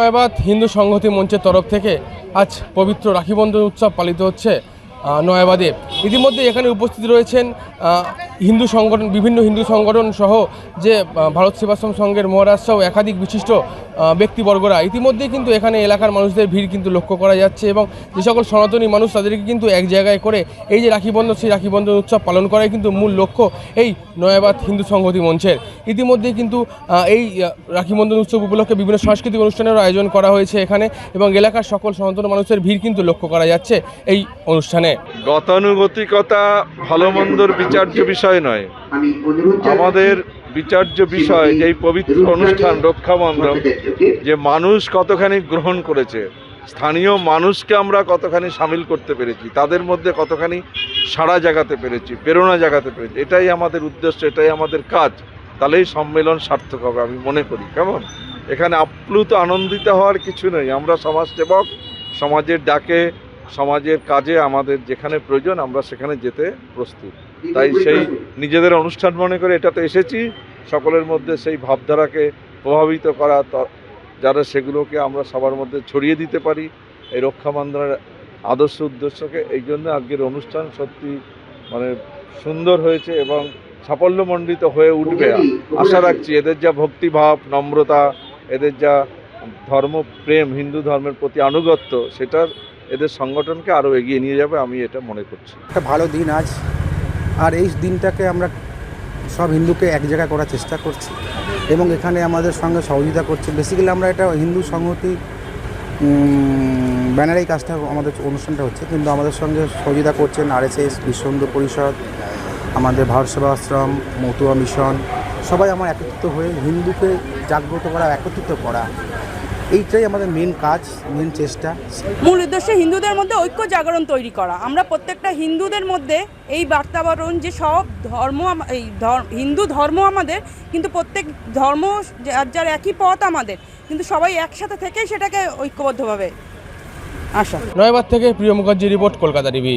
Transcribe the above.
নয়াবাদ হিন্দু সংহতি মঞ্চের তরফ থেকে আজ পবিত্র রাখি বন্ধন উৎসব পালিত হচ্ছে নয়াবাদে। ইতিমধ্যে এখানে উপস্থিত রয়েছেন হিন্দু সংগঠন, বিভিন্ন হিন্দু সংগঠন সহ যে ভারত সেবাশ্রম সংঘের মহারাজ সহ একাধিক বিশিষ্ট ব্যক্তিবর্গরা। ইতিমধ্যে কিন্তু এখানে এলাকার মানুষদের ভিড় কিন্তু লক্ষ্য করা যাচ্ছে এবং যে সকল সনাতনী মানুষ তাদেরকে কিন্তু এক জায়গায় করে এই যে রাখি বন্ধন, সেই রাখি বন্ধন উৎসব পালন করাই কিন্তু মূল লক্ষ্য এই নয়াবাদ হিন্দু সংহতি মঞ্চের। ইতিমধ্যে কিন্তু এই রাখি বন্ধন উৎসব উপলক্ষে বিভিন্ন সাংস্কৃতিক অনুষ্ঠানেরও আয়োজন করা হয়েছে এখানে এবং এলাকার সকল সনাতন মানুষের ভিড় কিন্তু লক্ষ্য করা যাচ্ছে এই অনুষ্ঠানে। গতানুগতিকতা ভালো মন্দর বিচার্য বিষয় নয়, আমাদের বিচার্য বিষয় এই পবিত্র অনুষ্ঠান রক্ষাবন্ধন যে মানুষ কতখানি গ্রহণ করেছে, স্থানীয় মানুষকে আমরা কতখানি সামিল করতে পেরেছি, তাদের মধ্যে কতখানি সাড়া জাগাতে পেরেছি, প্রেরণা জাগাতে পেরেছি, এটাই আমাদের উদ্দেশ্য, এটাই আমাদের কাজ। তাহলেই সম্মেলন সার্থক হবে আমি মনে করি। কেমন এখানে আপ্লুত আনন্দিত হওয়ার কিছু নেই, আমরা সমাজসেবক, সমাজের ডাকে সমাজের কাজে আমাদের যেখানে প্রয়োজন আমরা সেখানে যেতে প্রস্তুত। তাই সেই নিজেদের অনুষ্ঠান মনে করে এটাতে এসেছি, সকলের মধ্যে সেই ভাবধারাকে প্রভাবিত করা, যারা সেগুলোকে আমরা সবার মধ্যে ছড়িয়ে দিতে পারি এই রক্ষাবন্ধনের আদর্শ উদ্দেশ্যকে। এই জন্য আজকের অনুষ্ঠান সত্যি সুন্দর হয়েছে এবং সাফল্যমণ্ডিত হয়ে উঠবে আশা রাখছি। এদের যা ভক্তিভাব, নম্রতা, এদের যা ধর্মপ্রেম, হিন্দু ধর্মের প্রতি আনুগত্য, সেটার এদের সংগঠনকে আরও এগিয়ে নিয়ে যাবে আমি এটা মনে করছি। একটা ভালো দিন আজ, আর এই দিনটাকে আমরা সব হিন্দুকে এক জায়গায় করার চেষ্টা করছি এবং এখানে আমাদের সঙ্গে সহযোগিতা করছে। বেসিক্যালি আমরা এটা হিন্দু সংহতি ব্যানারেই কাজটা, আমাদের অনুষ্ঠানটা হচ্ছে, কিন্তু আমাদের সঙ্গে সহযোগিতা করছেন RSS, বিশ্ব হিন্দু পরিষদ, আমাদের ভারত সেবাশ্রম, মতুয়া মিশন, সবাই আমার একত্রিত হয়ে হিন্দুকে জাগ্রত করা, একত্রিত করা, এইটাই আমাদের মেন কাজ, মেন চেষ্টা। মূল উদ্দেশ্য হিন্দুদের মধ্যে ঐক্য জাগরণ তৈরি করা। আমরা প্রত্যেকটা হিন্দুদের মধ্যে এই বার্তাবরণ যে সব ধর্ম, এই হিন্দু ধর্ম আমাদের, কিন্তু প্রত্যেক ধর্ম যার একই পথ আমাদের, কিন্তু সবাই একসাথে থেকে সেটাকে ঐক্যবদ্ধভাবে আসা। নয়াবাদ থেকে প্রিয় মুখার্জি রিপোর্ট, কলকাতা টিভি।